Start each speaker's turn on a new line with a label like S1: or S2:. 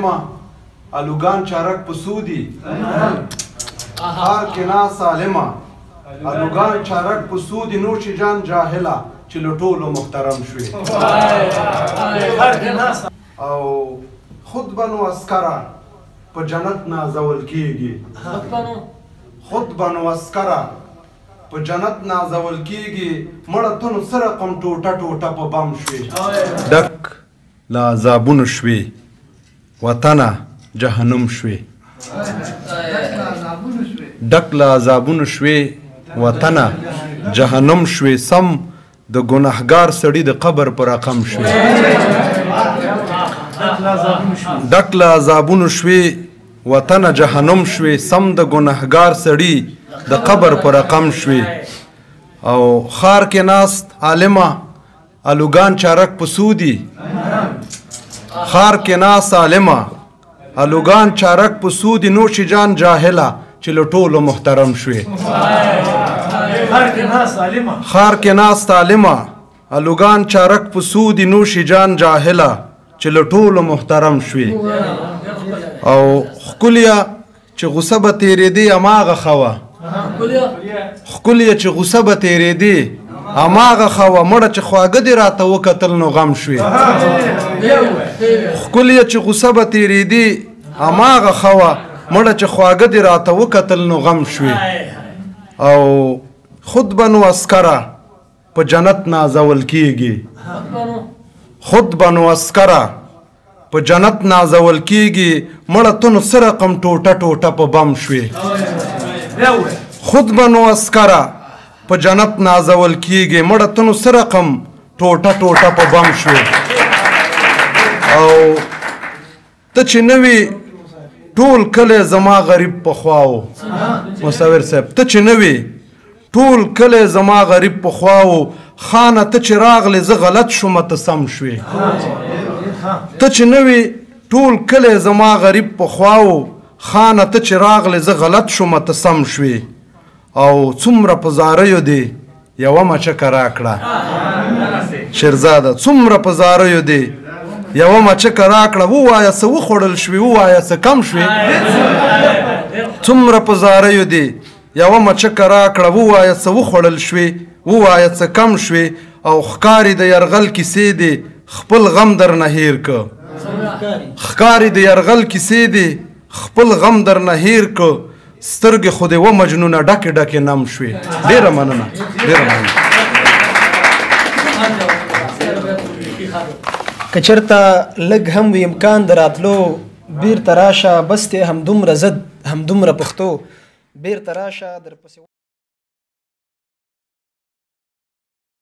S1: سالمه الوگان چارک پسودی هر کنا سالمه الوگان چارک پسودی نوش جان جاهله چې له ټولو محترم شوي او خود بنو عسکره په جنت نازول کیږي خود بنو عسکره په جنت نازول کیږي مړه تونو سره قم ټوټه ټوټه په بم شوي ډک له عذابونو شوي وطنه جهنم شوي ډک له عذابونو شوي وطنه جهنم شوي سم د ګناهګار سړي د قبر پر رقم شوي ډک له عذابونو شوي وطنه جهنم شوي سم د ګناهګار سړي د قبر پر رقم شوي او خار کې ناست عالمه الوگان چارک پسودی خار کې ناست عالمه الوگان چارک پسودی نوش جان جاهله چې له ټولو محترم شوي خار کې ناست عالمه الوگان چارک پسودی نوش جان جاهله چې له ټولو محترم شوي او ښکلیه چې غصه به تېرېدې هماغه ښه وه ښکلیه چې غصه به تېرېدې هماغه ښه وه مړه چې خواږه دې راته وکتل نو غم شوې ښکلیه چې غصه به تېرېدې هماغه ښه وه مړه چې خواږه دې راته وکتل نو غم شوې او خود بنو عسکره په جنت نازول کیږي خود بنو عسکره په جنت نازول کیږي مړه تونو سره قم ټوټه ټوټه په بم شوې خود بنو عسکره په جنت نازول کیږي مړه تونو سره قم ټوټه ټوټه په بم شوې او ته چې نه وې ټول کلی زما غریب پخوا و مصور صاحب ته چې نه وې ټول کلی زما غریب پخوا و خانه ته چې راغلې زه غلط شومه ته سم شوې ته چې نه وې ټول کلی زما غریب پخوا و خانه ته چې راغلې زه غلط شومه ته سم شوې او څومره په زاریو دې یوه مچکه راکړه شیرزاده څومره په زاریو دې یوه مچکه راکړه ووایه څه وخوړل شوې ووایه څه کم شوې څومره په زاریو دې یوه مچکه راکړه ووایه څه وخوړل شوې ووایه څه کم شوې او ښکاري د یرغل کیسې دې خپل غم درنه هیر که ښکاري د یرغل کیسې دې خپل غم درنه هیر که سترګې خو دې و مجنونه ډکې ډکې نم شوې ډېره مننه ډېره مننه
S2: که چېرته لږ هم وي امکان د راتلو بیرته راشه بس دی همدومره زد همدومره پښتو بیرته راشه درپسې